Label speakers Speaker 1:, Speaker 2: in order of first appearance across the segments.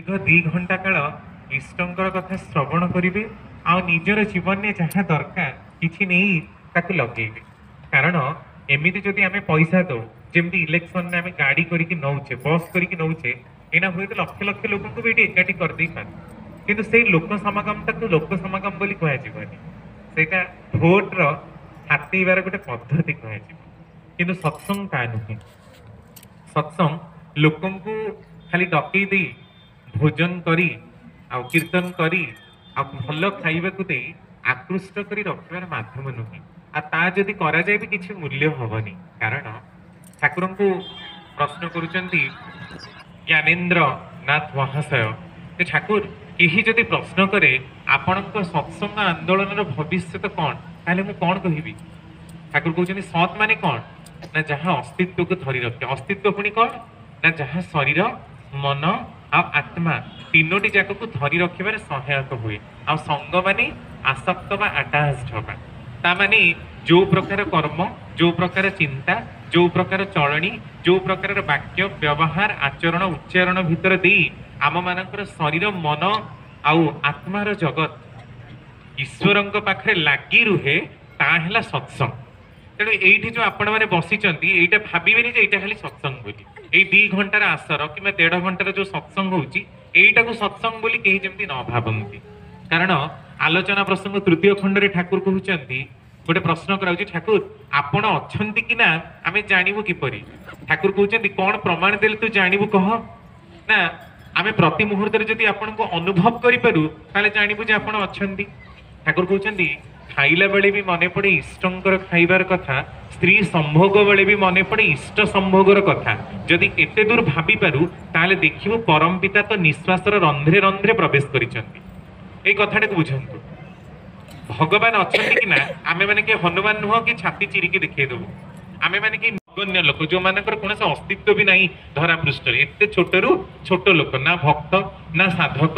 Speaker 1: दीर्घ 2 घंटा काल इष्टंकर कथा श्रवण करेंगे आ निजर जीवन में जहाँ दरकार किसी नहीं ताकू लगेबे। कारण एमती जदि आम पैसा दो जमी इलेक्शन में आम गाड़ी करके नौचे बस करके नौचे एना हुए तो लक्ष लक्ष लोक को भी एकाठी करदे पारे किंतु से लोक समागम ताकू लोक समागम बोली कहजनी सेटा भोटर हाथेबार गोटे पद्धति कहु सत्संग ता नुहे। सत्संग लोक खाली डकई दे भोजन करी आउ कीर्तन करी आ भल खाइबाकू दे आकृष्ट करी रखिबार माध्यम नुहे। आ ता जदि करा जाए भी किसी मूल्य हबनी। कारण ठाकुर को प्रश्न करुचंती ज्ञानेन्द्र नाथ महाशय जे ठाकुर केही जदि प्रश्न करे आपण सत्संग आंदोलन भविष्य कौन ताले मु कौन कहबी। ठाकुर कहते सत माने कौन ना जहाँ अस्तित्व को धरी रखे अस्तित्व पुणी कौन ना जहाँ शरीर मन आत्मा तीनोटी जाक को धरी रखिबार सहायक हुए। आ संग माने आसक्त बा अटैच्ड हबा ता माने जो प्रकार कर्म जो प्रकार चिंता जो प्रकार चलनी जो प्रकार वाक्य व्यवहार आचरण उच्चारण भितर दे आम मानकर शरीर मन आउ आत्मार जगत ईश्वरंक पाखरे लागी रुहे ताहेला सत्संग। तेणु ये जो आपण मैंने बसीचंती एटा भाबिबेनी जे एटा खाली सत्संग बोली ए 2 घंटार आसर कि 1.5 घंटार जो सत्संग होउची एटा को सत्संग बोली केही जेमती न भाबंती। कारण आलोचना प्रसंग तृतीय खंड रे ठाकुर कहउचंती गोटे प्रश्न कराउची ठाकुर आपण अछंती कि ना आमे जानिबु किपरि। ठाकुर कहउचंती कोन प्रमाण देल तू जानिबु कह ना आमे प्रति मुहूर्त रे जदि आपण को अनुभव करि पारु ताले जानिबु जे आपण अछंती। ठाकुर कहउचंती खाइला बेले भी मन पड़े इष्टंकर खाइबार कथा स्त्री संभोग बेले भी मन पड़े इष्ट संभोगर कथा जदि एते दूर भाबी पारु ताले देखिबु परम पिता तो निश्वासर रंध्रे रंध्रे प्रवेश करिसंती। ए कथाटा को बुझंतु भगवान अछंती कि ना आमे माने के हनुमान नुह कि छाती चिरिकी देखै देबु आमे माने कि नगण्य लोक जो मानकर कोनसे अस्तित्व भी नहीं धरा पृष्ठ एते छोटरू छोट लोक ना भक्त ना साधक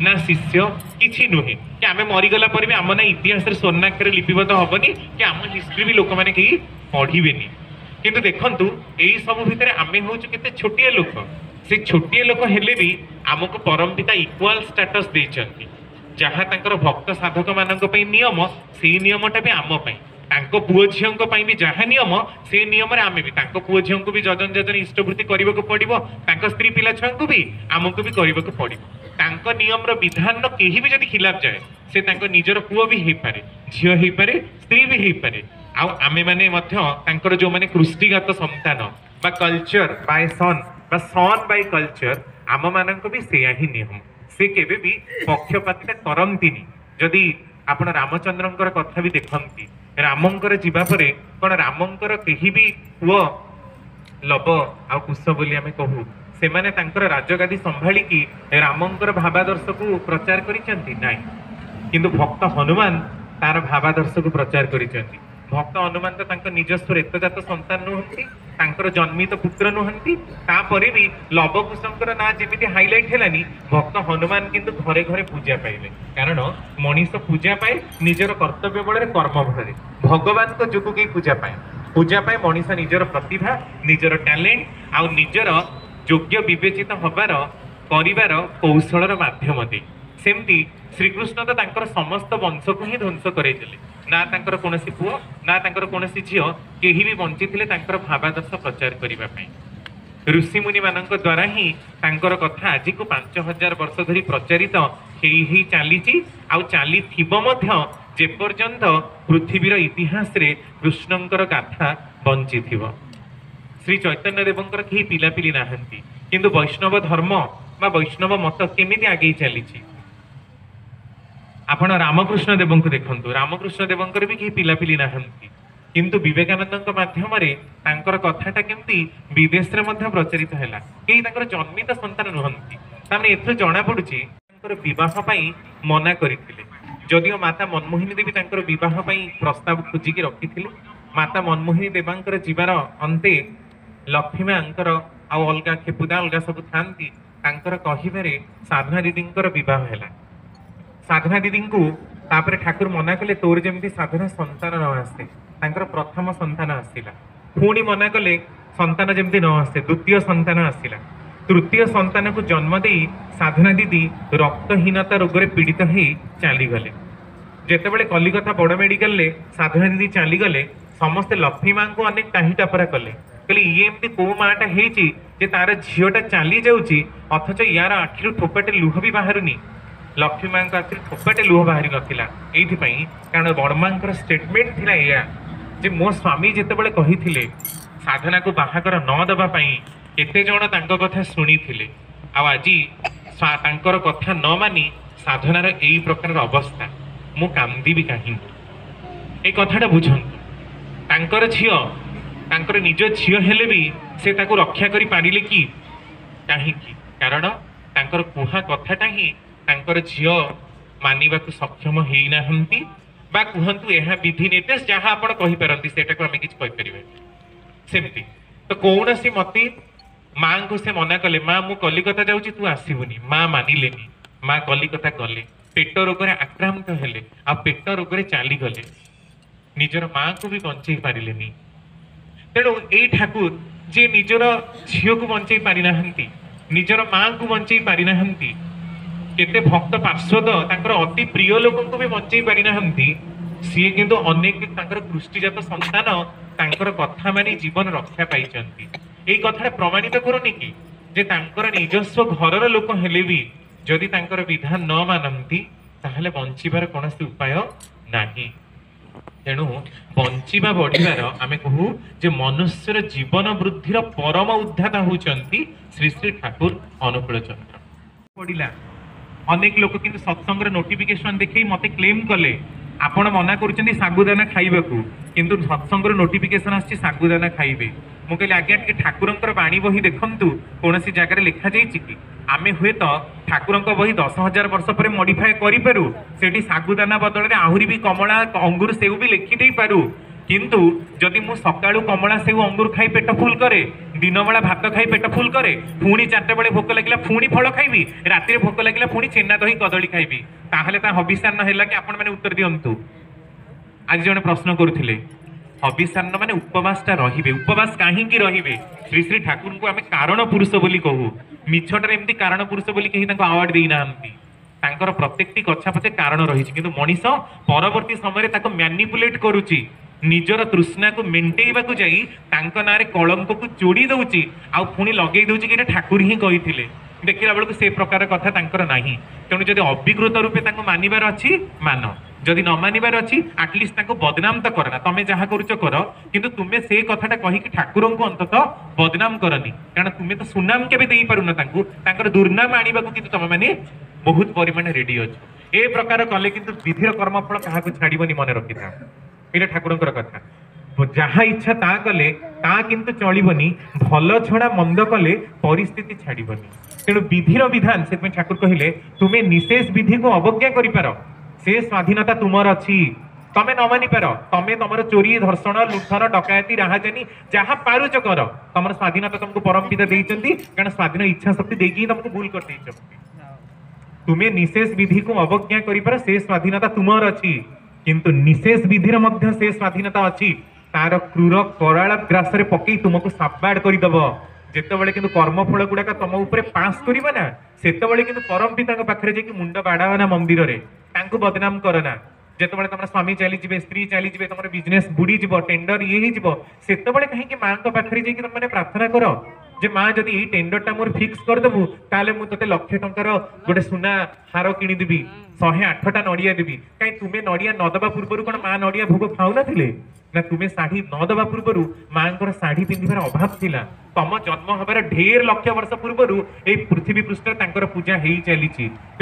Speaker 1: ना शिष्य किछि नुहे कि आमे मरीगला पर भी आम ना इतिहास स्वर्णाक्षर लिपिबद्ध हबनी कि आम हिस्ट्री भी लोक माने कहीं पढ़िबेनी। किंतु देखंतु एई सब भितर आमे होछु केते छोटिया लोक से छोटिया लोक हेले भी आमको परम पिता इक्वाल स्टेटस देइचंती जहाँ तांकर भक्त साधक मानक पई नियम से नियमटा भी आम पई तांको पुओ झियंको पई भी जहाँ नियम से नियम रे आमे भी तांको पुओ झियंको भी जजन जजन इष्टवृत्ति करबाको पड़िबो तांको स्त्री पिला छुआंको भी आमको भी करबाको पड़िबो। तांको नियम रो विधान केही भी जदि खिलाफ जाए से तांको निजर पुओ भी हेई पारे झियो हेई पारे स्त्री भी हेई पारे। आ आमे माने मध्य तांकर जो माने कृष्टिगत संतान बा कल्चर बाय सन बा सन बाय कल्चर आम मानक भी सेया ही नियम से केबे भी पक्षपातिता करंतिनी। जदि आपण रामचंद्रंकर कथा भी देखंती रामंकर जीवा परे कोन रामंकर केही भी पुओ लव आ कुश बोली आमे कहू से माने तांकर राजगादी संभाली कि रामंकर भावादर्श को प्रचार करिसंती नाही किंतु भक्त हनुमान तार भावादर्श को प्रचार करिसंती। भक्त हनुमान तो तांकर निजस्व रेतजात संतान नुहंती तांकर जन्मित पुत्र नुहंती तापरे भी लव कुशंकर ना जेमिति हाइलाइट हेलानी भक्त हनुमान किंतु घरे घरे पूजा पाइले। कारण मनीष पूजा पाए निजर कर्तव्य बଳରେ कर्म भरे भगवान को जोगु के पूजा पाए मनीष निजर प्रतिभा निजर टैलेंट आ निजर योग्य विवेचित हबार करिवार कौशलर माध्यम दे सेमती श्रीकृष्ण तो तांकर समस्त वंश को ही ध्वंस करे ना तांकर कोनसी पुओ ना तांकर कोनसी झियो केही भी बंची थिले तांकर भावादर्श प्रचार करिबा पई ऋषि मुनि मानक द्वारा ही तांकर कथा आज को 5000 वर्ष धरी प्रचारित हेई चलीची आउ चली थिबो मध्य जे पर्यंत पृथ्वीर इतिहास रे कृष्णंकर गाथा बंची थिबो। श्री चैतन्य देवंकर केही पिलापिली नाहंती किंतु वैष्णव धर्म बा वैष्णव मत केमिति आगे चली आपण रामकृष्ण देव को देखंतु रामकृष्ण देवंकर भी केही पिलापिली नाहंती किंतु विवेकानंद माध्यम रे तांकर कथाटा केमती विदेश रे मध्य प्रचारित हैला केही तांकर जन्मित संतान नुहंती तामे एथु जणा पडुची तांकर विवाह पई मना करिथिले जदियो माता मनमोहिनी देवी तांकर विवाह पई प्रस्ताव खोजी के रखिथिले माता मनमोहिनी देवांकर जीवार अंते लक्ष्मी मांकर आ अलगा खेपुदा अलगा सब थांती तांकर कहिबारे साधना दीदींकर विवाह हैला। साधना दीदी को तापर ठाकुर मना कले तोर जमी साधना संतान न आसे तांकर प्रथम संतान आसिला पुणी मना कले संतान जमी न आसे द्वितीय संतान आसिला तृतीय संतान को जन्म दे साधना दीदी रक्तहीनता रोग पीड़ित हो चलीगले। जितेबाला कलिकता बड़ मेडिकल रे साधना दीदी चलीगले समस्ते लक्ष्मी माँ को अनेक टाही टापरा कले कहले ये एमती कौ माटा है तार झीटा चली जाऊँगी अथच यार आखिर ठोपाटे लुह भी बाहरुनी। लक्ष्मी माँ आखिर ठोपाटे लुह बाहरी नथिला एइथिपई कारण बड़ माँ स्टेटमेंट थिला या जे मो स्वामी जितेबाला कही साधना को बाहागर न दबा पई केते जण तांको कथा शुणी थिले आज तांकर कथा न मानी साधनार एई प्रकार अवस्था मु कांदी भी कहीं ए कथाटा बुझंतु तांकर झियो तांकर निज झियो हेले भी से ताको रक्षा करि पारिले कि काहे कि कारण तांकर कुहा कथाटा ही तांकर झियो मानिबाकु सक्षम हेई नाहंती बा कुहंतु एहा विधि निर्देश जहाँ आपण कहि पारंती सेटा को हम किछ कहि परिबे सेमती तो कौनसी मती माँ को से मना कले माँ मु कलिकता जाऊँगी तू आसबुनि माँ मानिलेनी माँ कलिकता गले पेट रोग आक्रांत हेले आ पेट रोग चलीगले निजर माँ को भी बंचई पारिलेनी। तेणु ए ठाकुर जे निजर झील को बंचई पारि नाहंती निजर माँ को बंचई पारि नाहंती केते भक्त पार्षद तांकर अति प्रिय लोक को भी बंचई पारि नाहंती सी किंतु अनेक तांकर कृष्टिजात संतान तांकर कथा मानी जीवन रक्षा पाइचंती। एई कथाटा प्रमाणित करूनी कि जे तांकर निजस्व घरर लोक हेले भी जदि तांकर विधान न मानंती ताहले बंचिबार कोनोसी उपाय नाही। तेणु बंचिबा बढ़िबार आमे कहू जे मनुष्यर जीवन वृद्धिर परम उद्धाता होचंती श्री श्री ठाकुर अनुकूल चंद्र पड़िला। अनेक लोक किंतु सत्संग नोटिफिकेशन देखै मते क्लेम कले आपण मना करुचंदी सागुदाना खाइबाकू किंतु सत्संग नोटिफिकेशन आछि सागुदाना खाइबे। मु कहले आज्ञा टिके ठाकुरंकर बाणी बही देखंतु कोनोसी जगह लिखा जाइछि कि आमे हुए तो ठाकुरंक बही 10,000 वर्ष पर मॉडिफाई करि पारु सेठी सागुदाना बदल रे आहुरी भी कमला अंगूर सेउ भी लिखि देई पारु किंतु जदि मु सकाळु कमला सेउ अंगूर खाई पेट फुल करे दिन बेला भात खाई पेट फुल करे पुणी 4टा बेले भोक लागिला पुणी फल खाइबी राति भोक लागिला पुणी छेना दही कदली खाइबी ताहले ता हबिसान्न हैला कि आपण माने उत्तर दियंतु। आज जने प्रश्न करुथिले हबिसान्न माने उपवासटा रहिबे उपवास काहेकि रहिबे श्री श्री ठाकुर को आमे कारण पुरुष बोली कहू मिछटर एमती कारण पुरुष बोली कहि तांको अवार्ड देई नाहंती तांकर प्रत्येकटी कथा पछे कारण रहिछि किंतु मनीष परवर्ती समय ताको मैनिपुलेट करूची निजर तृष्णा को मेंटेइबा को जाई तांको नारे कलंक को जोड़ी दउची आ पुणी लगेई दउची कि ठाकुर ही कहिथिले देखिला बेलको से प्रकार कथा तांकर नाही। तेणु जदि अभिकृत रूपे तांको मानिबार अछि मान जदि न मानिबार अछि एटलिस्ट तांको बदनाम तो करना तमे जहा करूछ कर किंतु तुमे से कथाटा कहि कि ठाकुरन को अंतत बदनाम करनी कारण तुमे तो सुनाम केबे देई पारुना तांको तांकर दुर्नाम आनिबा को किंतु तमे माने बहुत परिमाण रेडी अछि ए प्रकार कले किंतु विधिर कर्मफल काहा को छाडिबनी मन रखिथा एटा ठाकुरंकर कथा जहाँ इच्छा ता कले ता किंतु चलिबनी भल छड़ा मंद कले परिस्थिति छाड़िबनी। तेणु विधिर विधान से ठाकुर कहिले तुमे निशेष विधि को अवज्ञा करि पारो से स्वाधीनता तुमर अछि तमे न मानि पारो तमे तमर चोरी धर्षण लुठन डकायती राहाजानी जहाँ पारुच कर तमर स्वाधीनता तुमको परम पिता देइचंती कारण स्वाधीन इच्छा शक्ति देकी तुमको भूल कर देइचंती तुमे निशेष विधि को अवज्ञा करि पारो से स्वाधीनता तुमर अछि किंतु निशेष विधिर मध्य से स्वाधीनता अछि तार क्रूर कराल ग्रास रे पकई तुमको साबाड करदब जेतेबेले किंतु कर्मफल गुड़ाक तुम ऊपर पास करिबा ना सेतेबेले किंतु परम पिता पाखरे जे कि मुंड बाड़ावा मंदिर रे तांको बदनाम करना जेतेबेले तुम स्वामी चली जिवे स्त्री चली जिवे तुम बिजनेस बुड़ी जीव टेंडर ये ही जीव सेतेबेले कहीं माँ पाखरे जे कि तुम प्रार्थना कर जे माँ जदि ये टेंडरटा मोर फिक्स करदेबू ताले मु तते लक्ष टंकार गोटे सुना हार किनिदेबी 108टा नड़िया देवी कहीं तुम्हें नड़िया नदबा पूर्व कौन माँ नड़िया भोग खाऊ नथिले ना तुम्हें शाढ़ी नदबा पूर्व माँ शाढ़ी पिंधार अभाव थिला तम जन्म हबार ढेर लक्ष वर्ष पूर्व ए पृथ्वी पृष्ठ तांकर पूजा हो चली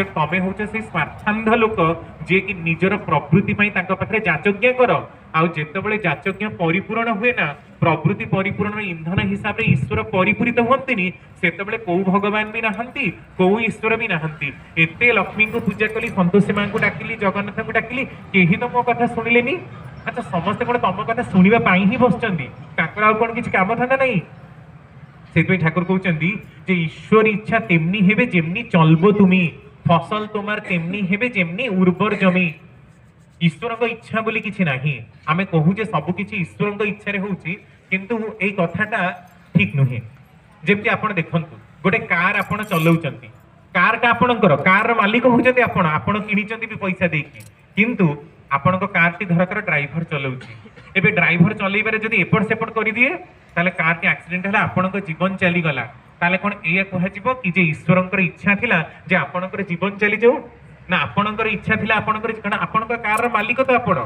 Speaker 1: तमें हूँ से स्वार्थांध लोक जे कि निजर प्रवृत्ति पाखे जाचज्ञा कर आतेबले जाचज्ञा परिपूर्ण हुए ना प्रवृत्ति परिपूर्ण इंधन हिसाब से ईश्वर परिपूरित हुए सेतबले कौ भगवान भी नहांती कौ ईश्वर भी नहांती एते लक्ष्मी को पूजा कली संतोषी माँ को डाकिली जगन्नाथ को डाकिली केही तो मो कथा सुनिलेनी अच्छा समस्ते कौन तुम कथा शुणा ही बसचंदी तांकर आउ कौन किछि काम धंदा नहीं से ठाकुर कहते जे ईश्वर इच्छा तेमनी हेबे जेमनी चलबो तुमी फसल तुमार तेमनी हेबे जेमनी उर्वर जमी ईश्वर इच्छा बोली किछि नाही आमे कहू जे सब किछि ईश्वर इच्छा रे होउची किंतु एई कथाटा ठीक नुहे जेमति आपण देखंतु गोटे कार आपण चलाउछंती कार टा आपणकर कार मालिक होउछंती आपण किनिचंती भी पैसा देकी किंतु आपनको कार टी धरकर ड्राइवर चलाउछि एबे ड्राइवर चलैबारे जदि एपट सेपट करि दिए ताले कार टी एक्सीडेंट हला आपनको जीवन चली गला ताले कोन एया कहजिबो कि जे ईश्वरंकर इच्छा थिला जे आपणकर जीवन चली जाऊ ना आपणकर इच्छा थिला आपणकर कारण आपणकर कार र मालिक तो आपण